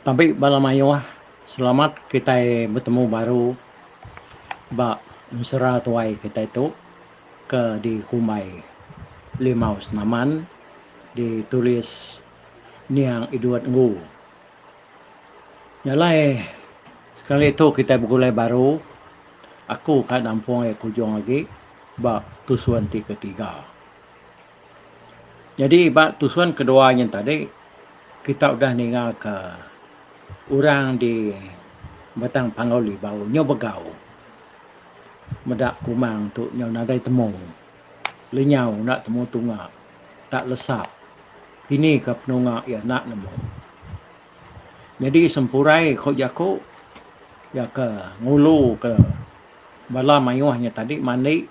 Tapi malam ayuh, selamat kita bertemu baru ba mesra tuai kita itu ke di Humai Limau Senaman ditulis Niang Iduat Ngu. Nyalai sekali itu kita bergulai baru, aku kat nampung kujung lagi ba tusuan ketiga. Jadi ba tusuan keduanya tadi kita udah ningal ke orang di Batang Pangauli bau nyobegau. Medak kumang tu nyau nadai temu. Lenyau nak temu tunga. Tak lesap. Ini ke penunga ya nak nemu. Jadi sempurai kau jako ya ke ngulu ke bala mayuhnya tadi mandi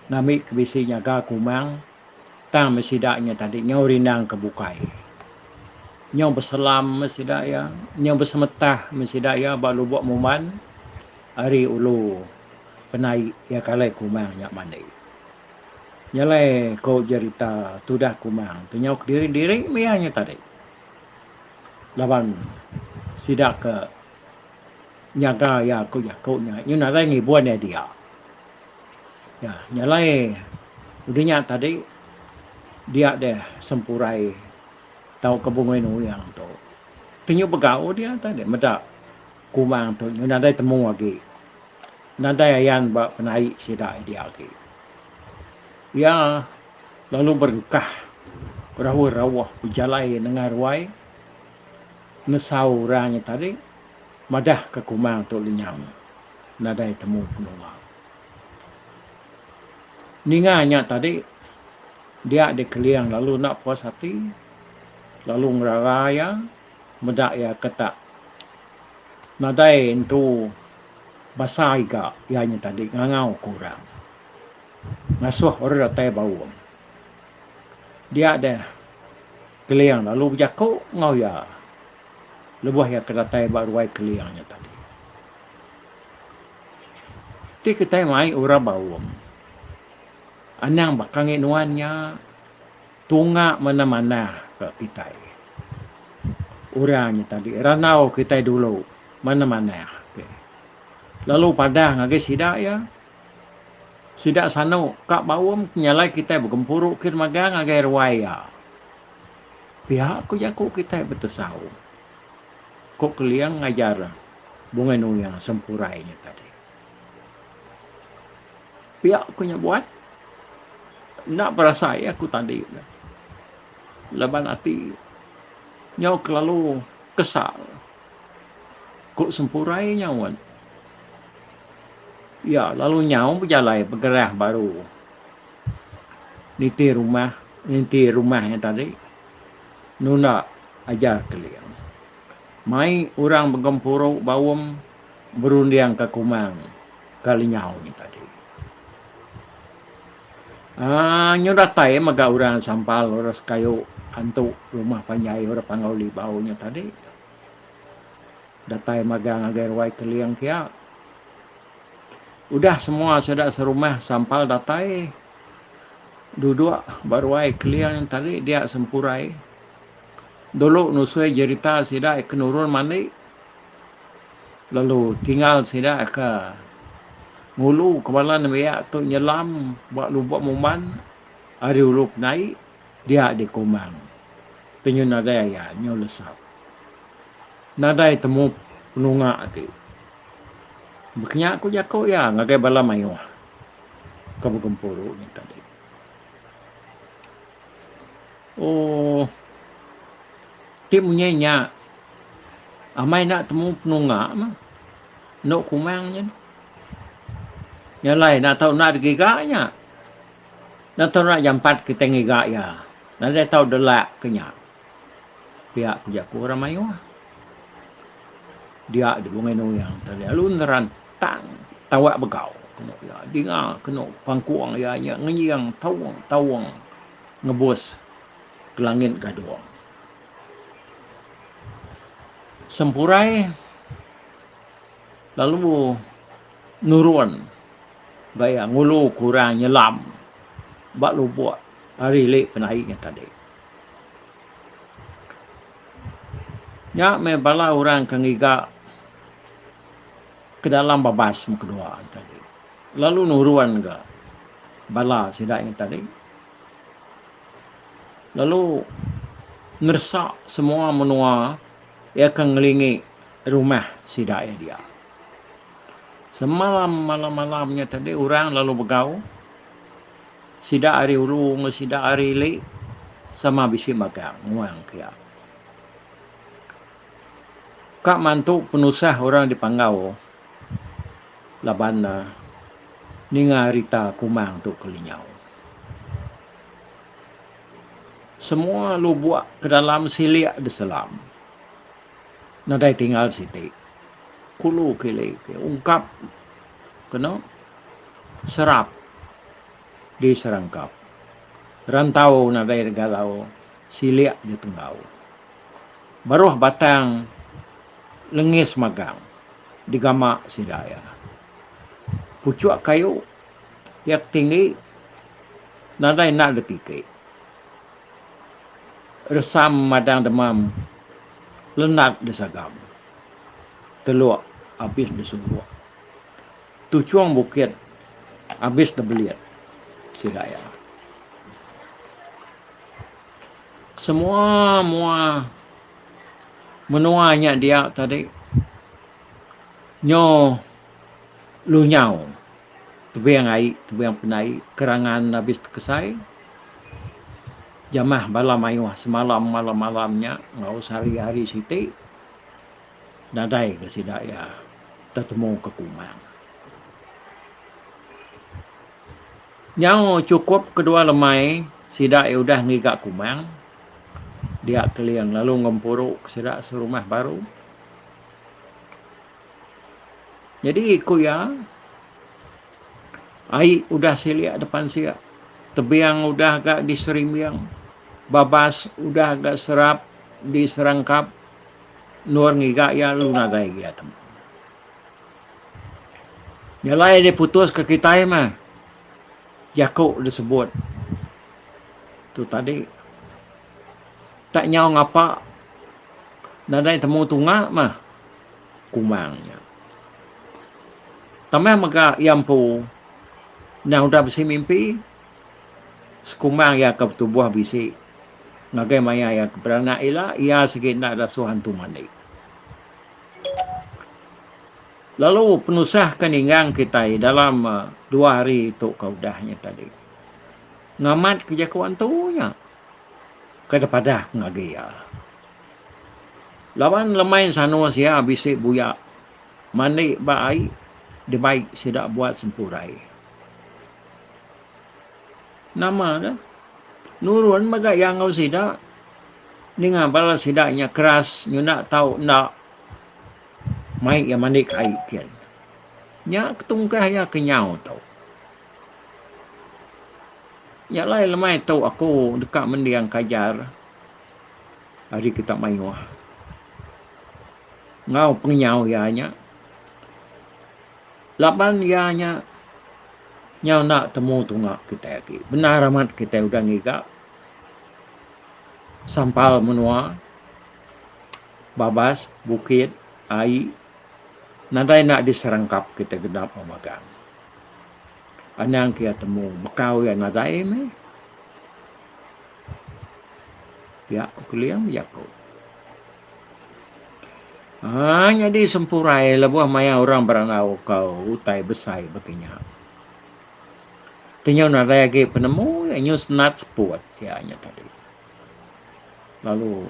ngami kebisi nyaga kumang tang mesidaknya tadi nyau rindang kebukai. Nyau berselam mesidaya, nyau bersemetah mesidaya balu buat muman hari ulu penai ya kalai kumang nyak mandi. Nyalai kau cerita tudah kumang. Tunyau diri-diri mianya tadi. Lawan sidak ke nyaga ya kau nya. Nyu nadai ngibuan ya dia. Ya, nyalai udahnya tadi dia deh sempurai tahu kebungai nu yang tu. Tunyu begau dia tadi medak kumang tu nyu nadai temu lagi. Nadai ayan ba penai sidak dia lagi. Ya lalu berkah rawah-rawah berjalai dengar wai nesau ranya tadi madah ke kumang tu lenyam nadai temu penunga. Ninganya tadi dia dikeliang lalu nak puas hati lalu ngeraraya medak ya ketak nadai itu basai ga ianya tadi ngangau kurang ngasuh orang datai bau dia ada keliang lalu berjaku ngau ya lebuh ya kedatai baruai keliangnya tadi ti kita mai ura bau anang bakang inuannya tunga mana-mana ke kita urangnya tadi ranau kita dulu mana-mana lalu pada ngage sidak ya sidak sano kak bawam nyalai kita bergempuruk kir magang ngage ruaya pihak ku jaku kita betesau kok keliang ngajar bunga nu yang sempurainya tadi pihak ku buat nak perasai aku tadi leban hati nyau kelalu kesal kok sempurai nyawan ya lalu nyau berjalai bergerah baru niti rumahnya tadi nuna ajar keliang mai orang bergempuruk bawam berundiang ke kumang kali nyau ni tadi nyodatai maga orang sampal orang kayu hantu rumah panjai orang pangauli baunya tadi datai maga ngagai ruai keliang kia udah semua sudah serumah sampal datai duduk baruai keliang yang tadi dia sempurai dulu nusui cerita sidak kenurun mandi lalu tinggal sidak ke ngulu kepala namanya tu nyelam buat lubuk muman hari ulup naik dia di kumang penyun ada ya nyu lesap nadai temu penunga ti beknya aku jako ya ngagai bala mayu kamu gempuru ni tadi oh tim nyenya amai nak temu penunga mah no kumangnya yang lain nak tahu nak giganya nak tahu nak jampat kita ngigak ya nak dia tahu delak kenya pihak kujaku orang mayu dia di bungai nu yang tadi lalu neran tang tawak begau kena ya dinga kena pangkuang ya nya ngiang tawang ngebos ke langit gaduang sempurai lalu nurun gaya ngulu kurang nyelam bak lubuk hari lek penaiknya tadi Nya me bala orang kangiga ke dalam babas mo kedua tadi. Lalu nuruan ga bala sida yang tadi. Lalu ngersak semua menua ia akan ngelingi rumah sida dia. Semalam malam-malamnya tadi orang lalu begau sida hari ulu sida hari li sama bisi magang nguang kia. Kak mantu penusah orang dipanggau laban ninga rita kumang tu kelinyau. Semua lu buat ke dalam silik de selam. Nadai tinggal siti. Kulu kili ungkap kena serap di serangkap. Rantau nadai galau silik di tenggau. Baruh batang lengis magang digamak sidaya. Pucuk kayu yang tinggi nadai nak detikik. Resam madang demam lenat desagam. Teluk habis disebut. Tucuang bukit habis debeliat sidaya. Semua menuanya dia tadi nyo lunyau tebiang ai tebiang penai kerangan habis kesai jamah bala mayuh semalam malam-malamnya ngau hari-hari siti nadai ke sidaya tetemu ke kumang nyau cukup kedua lemai sidak udah ngigak kumang dia keliang lalu ngempuruk sidak serumah baru. Jadi kuya ai udah silia depan siak. Tebiang udah agak diserimbiang. Babas udah agak serap diserangkap. Nur ngigak ya lunagai ya tem. Nyalai dia putus ke kita mah. Yakuk disebut. Tu tadi tak nyau ngapa nadai temu tunga mah kumangnya. Tamai maka yampu na udah bisi mimpi sekumang ya ke tubuh bisi ngagai maya ya keberana ila ia sikit nak ada suhan tu mani. Lalu penusah keningang kita dalam 2 hari itu kaudahnya tadi. Ngamat kejakuan tu nya. Kedepadah ngagai ya. Lawan lemai sanu sia bisi buya. Mani baik dibaik sidak buat sempurai. Nama dah. Nurun baga yang ngau sidak. Ninga bala sidaknya keras. Nyu nak tahu nak. Maik yang mandi kai kian. Nya ketungkah ya kenyau tau. Nya lai lemai tahu aku dekat mendiang kajar. Hari kita mayuah. Ngau pengenyau ya nya. Laban ya nya. Nyau nak temu tunggak kita lagi. Benar amat kita udah ngigak. Sampal menua. Babas, bukit, ai. Nadai nak diserangkap kita genap memagang. Anang kia temu bekau ya nadai me. Ya kuliang ya kau. Jadi sempurai lebuah maya orang beranau kau utai besai bekinya. Tinyau nadai lagi penemu ya nyus nat seput ya nya tadi. Lalu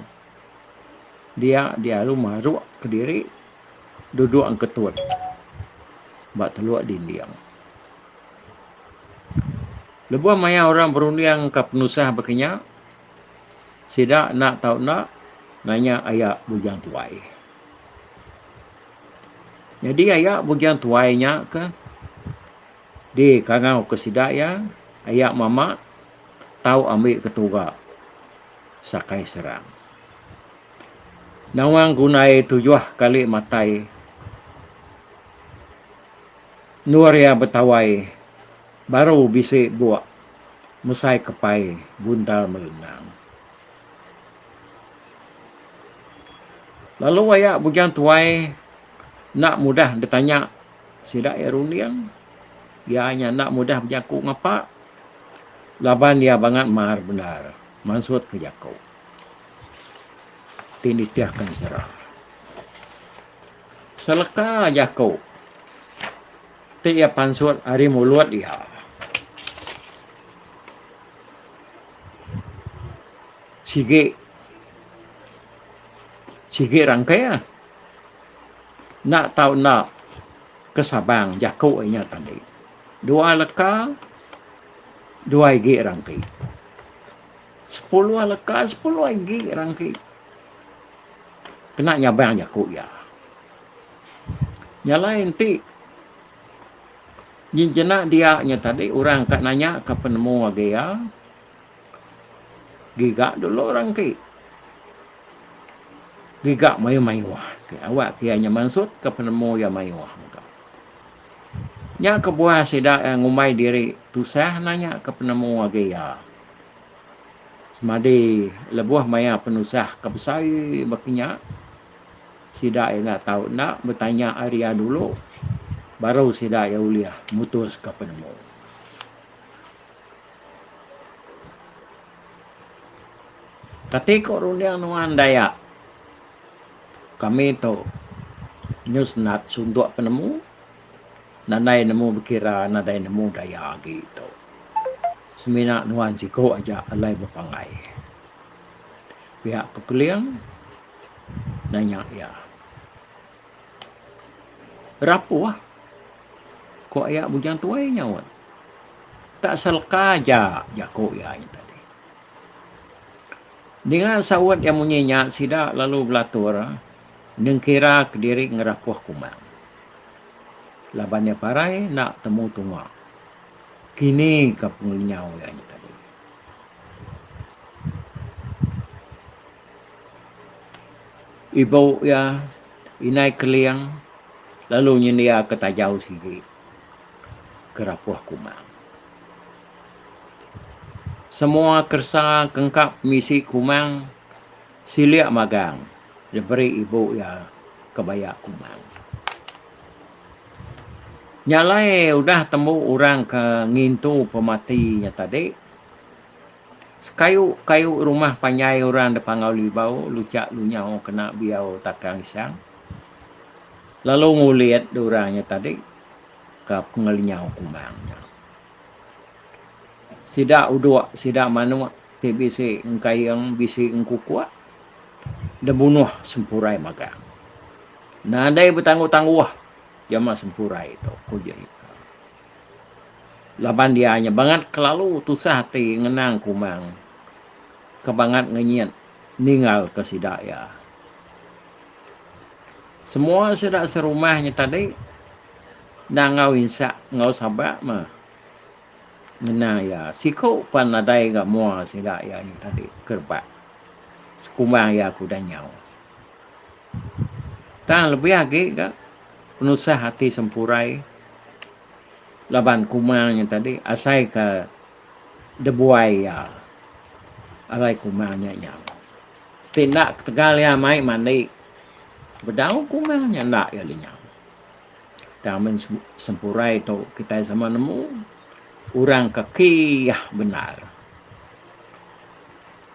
dia rumah ruak ke diri duduk ang ketut. Bak teluak dindiang. Lebuah maya orang berundiang ke penusah bekinya. Sidak nak tahu nak nanya ayak bujang tuai. Jadi ayak bujang tuainya ke di kangau ke sidak ya ayak mama tahu ambil ketuga sakai serang. Nawang gunai 7 kali matai. Nur ya betawai baru bisi buat musai kepai buntal melenang. Lalu ayak bujang tuai nak mudah ditanya sidak ya rundiang. Ya hanya nak mudah berjaku ngapa. Laban dia banget mahar benar. Maksud ke jaku. Tinitiahkan serah. Seleka jaku. Ti ya pansut hari mulut dia. Sige rangkai lah. Nak tahu nak kesabang jaku inya tadi. Dua leka, dua igi rangkai. 10 leka, 10 igi rangkai. Kena nyabang jaku ya. Nyalain ti. Jenak dia nya tadi orang kat nanya ke penemu lagi ya. Gigak dulu rangkai. Gigak mayu-mayuah. Awak kianya maksud ke penemu ya mayuah. Nya kebuah sidak ngumai diri tusah nanya ke penemu lagi ya. Semadi lebuah maya penusah kebesai bakinya. Sidak nak tahu nak bertanya Arya dulu. Baru sidak ya uliah mutus ke penemu. Ketika rundiang nuan Dayak. Kami tu nyus nat suntuk penemu. Nadai nemu berkira, nadai nemu Dayak gitu. Seminak nuan siko aja alai berpangai. Pihak kekeliang nanya ya. Rapuh lah. Kok ayak bujang tuai nyawat. Tak selka aja jako ya tadi. Dengan sawat yang munyinya sidak lalu belatur. Nengkira ke diri ngerapuh kumang. Labannya parai nak temu tungak. Kini ke penglinyau ya tadi. Ibu ya inai keliang. Lalu nyendia ketajau sigi. Kerapuh kumang. Semua kersa kengkap misi kumang. Siliak magang. Diberi ibu ya kebayak kumang. Nyalai udah temu orang ke ngintu pematinya tadi. Kayu rumah panjai orang depan ngau bau. Lucak lunyau kena biau takang isang. Lalu nguliat orangnya tadi. Ke pengelinyau kumangnya. Sidak uduk, sidak manu. Ti bisi engkayang, bisi engkukuak. Dan bunuh sempurai magang. Nah, andai bertangguh-tangguh. Jama sempurai itu. Kuja itu. Laban dia hanya banget kelalu tusah ti ngenang kumang. Kebangat ngenyat. Ninggal ke sidak ya. Semua sidak serumahnya tadi. Dah ngau insak, ngau sabak mah. Ngenang ya. Siko pan nadai gak mua sidak ya ni tadi. Kerbak. Sekumang ya aku dah nyau. Tak lebih lagi ke penusah hati sempurai. Laban kumangnya tadi. Asai ke debuai ya. Alai kumangnya nyau. Tindak tegal ya mai mandi. Bedau kumangnya ndak ya nyau. Taman sempurai tu kita sama nemu. Orang kekiyah benar.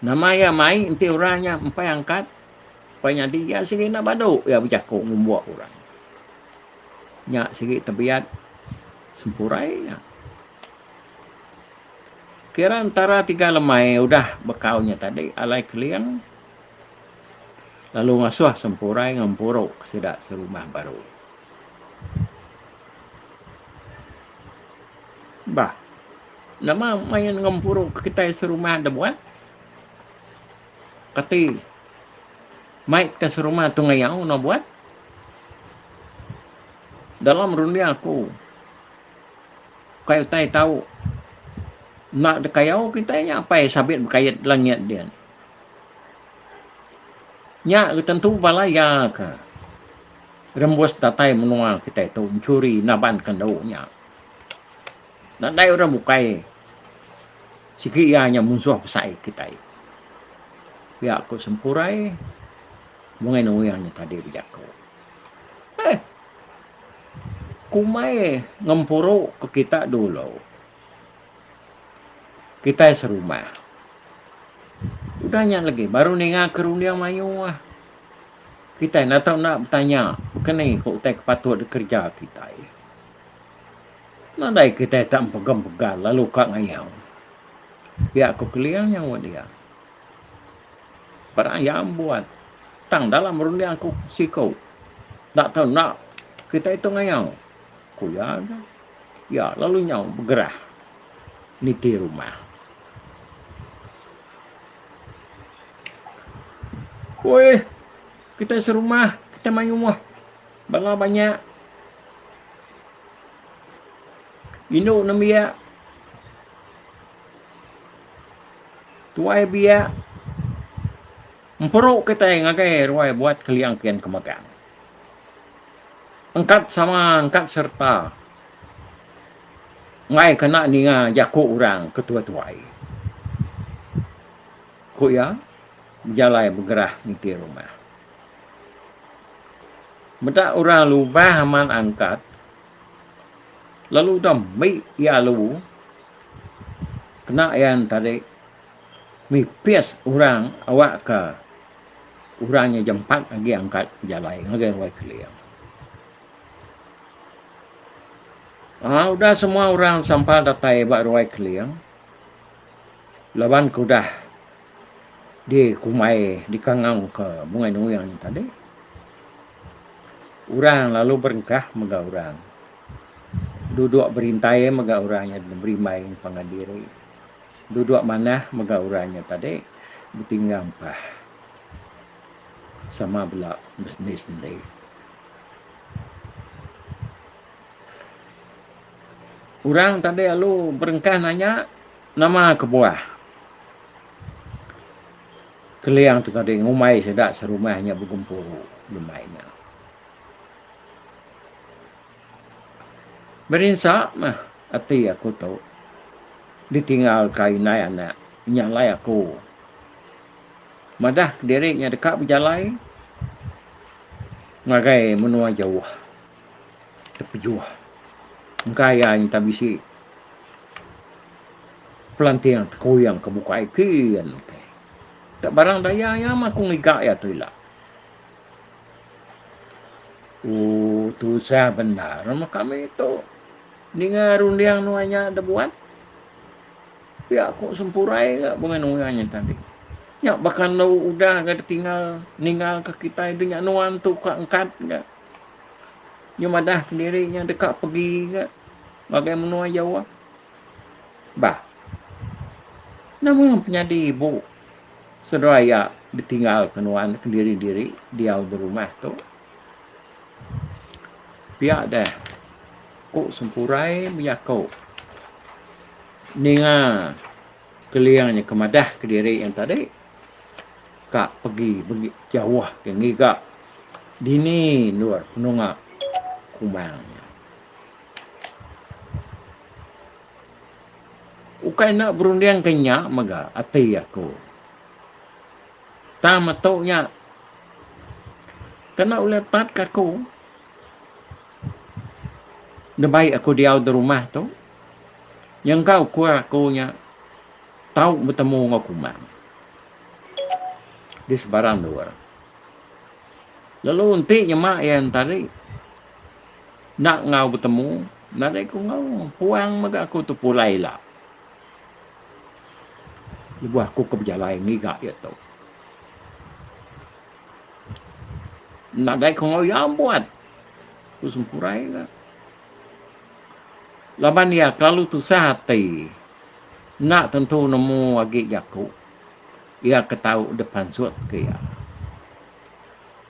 Nama ya mai nanti orangnya empai angkat. Panya dia sikit nak baduk. Ya bercakap membuat orang. Nyak sikit terbiat. Sempurai ya. Kira antara 3 lemai. Udah bekaunya tadi. Alai keliang. Lalu ngasuh sempurai ngempuruk. Sidak serumah baru. Bah. Nama main ngempuruk kita serumah ada buat. Kati. Mai kita serumah tu ngayau nak buat. Dalam rundi aku. Kayu tay tahu. Nak dekayau kita nya apa sabit berkait langit dia. Nya tentu balaya ka. Rembus tatai menua kita itu mencuri naban kendaunya. Nadai orang bukai. Sikit ianya musuh pesai kita. Pihak ku sempurai. Mungkin uyangnya tadi berjako. Kumai ngempuru ke kita dulu. Kita serumah. Udahnya lagi, baru nenga kerundiang mayu ah. Kita nak tahu nak bertanya, kenapa kau tak patut kerja kita? Nadai kita tak pegang-pegang lalu kak ngayau. Biar aku keliang yang buat dia. Pada yang buat. Tang dalam rundiang aku sikau. Tak tahu nak kita itu ngayau. Kuya ada. Ya lalu nyau bergerah. Niti rumah. Woi, kita serumah, kita main rumah. Bala banyak. Induk na biya. Tuai biya. Memperuk kita yang ngakai ruai buat keliang kian kemakan. Angkat sama angkat serta. Ngai kena ninga jaku orang ketua tuai. Kuya jalai bergerah niti rumah. Meda orang lubah aman angkat. Lalu dah baik ya lalu kena yang tadi mipias orang awak ke orangnya jempat lagi angkat jalai ngagai ruai keliang. Udah semua orang sampai datai bak ruai keliang. Lawan kudah di kumai di kangau ke bungai nuyang tadi. Orang lalu berengkah mega orang. Duduk berintai mega orangnya beri main pangadiri. Duduk mana mega orangnya tadi bertinggal pah. Sama belak bisnis sendiri. Orang tadi lalu berengkah nanya nama kebuah. Keliang tu tadi ngumai sedak serumahnya berkumpul lumayan. Berinsak mah hati aku tahu. Ditinggal kainai anak. Nyalai aku. Madah deriknya dekat berjalai. Ngagai menua jauh. Terpejuah. Ngkaya yang tak bisi. Pelantiang terkoyang ke buka ikan. Tak barang daya yang aku ngigak ya tu ilah. Tu saya benar. Maka kami itu. Ninga rundiang nuanya ada buat. Ya aku sempurai ke bunga nuanya tadi. Ya bahkan lu udah gak tinggal ninggal ke kita itu nyak nuan tu kak angkat ke. Nya madah sendirinya dekat pergi ke. Bagai menua Jawa. Bah. Namun penyadi ibu. Saudara ditinggal ke nuan sendiri-diri. Dia di rumah tu. Biar dah. Kok sempurai berjakau. Ninga keliangnya kemadah ke diri yang tadi. Kak pergi jauh ke ngigak. Dini luar penungak kumangnya. Ukai nak berundiang kenyak maga hati aku. Tama taunya. Kena ulepat kaku. Nabai aku diaw di rumah tu. Yang kau kuat akunya. Tahu bertemu dengan kumang. Di sebarang luar. Lalu untiknya mak yang tadi. Nak ngau bertemu. Nak aku ngau. Puang maga aku tu pulai lah. Ibu aku ke berjalan ngigak ya tu. Nak aku ngau yang buat. Aku sempurai lah. Laban ya kalau tu sehati. Nak tentu nemu lagi aku. Ia ketahu depan suat ke ya.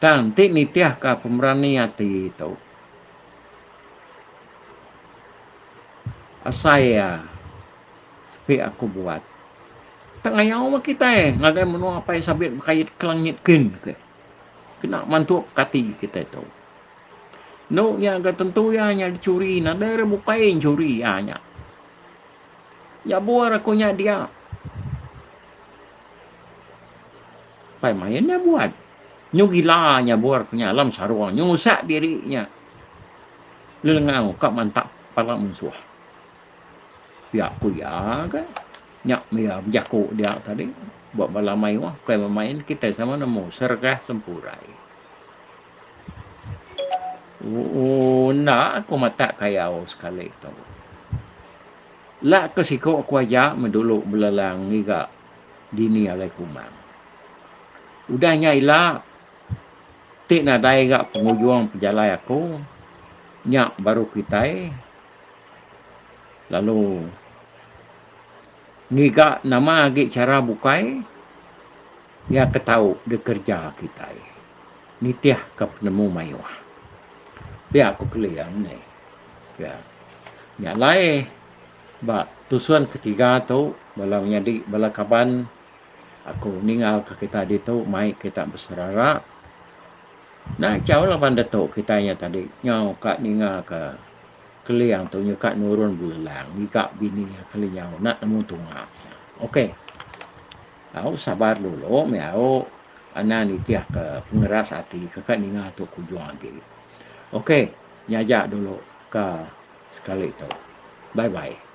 Tanti nitiah ka pemerani hati itu. Saya sepi aku buat. Tengah yang mah kita ngagai menua apa sabit berkait kelangit kin ke. Kena mantuk kati kita itu. No nya agak tentu ya nya dicuri, nak ada bukain curi ya nya. Ya buar aku nya dia. Pai mainnya buat. Nyo gilanya buar punya alam sarwa. Nyo usak dirinya. Lelengau kak mantap pala musuh. Ya aku ya kan. Nyak ya jago dia tadi. Buat malamai wah. Kayak memain kita sama nemu sergah sempurai. Nak aku mata kayau sekali itu. Lah kesiko aku aja mendulu belalang ngiga dini alai kumang. Udah nyailah tik nadai gak pengujung pejalai aku. Nyak baru kita lalu ngiga nama agi cara bukai ya ketau de kerja kita. Nitiah ke penemu mayuah. Biar aku keliang ni. Ya. Nyalai ba tusuan ketiga tu bala nyadi bala kaban aku ningal ke kita di tu mai kita berserara. Nah, jauh lah pada tu kitanya tadi. Nyau kak ningal ke keliang tu nyuka nurun bulang. Nyuka bini kali nyau nak nemu tungak. Okey. Aku sabar dulu. Miau ana nitiah ke pengeras hati. Kakak ningal tu kujuang lagi. Okey. Nyajak dulu ke sekali tu. Bye-bye.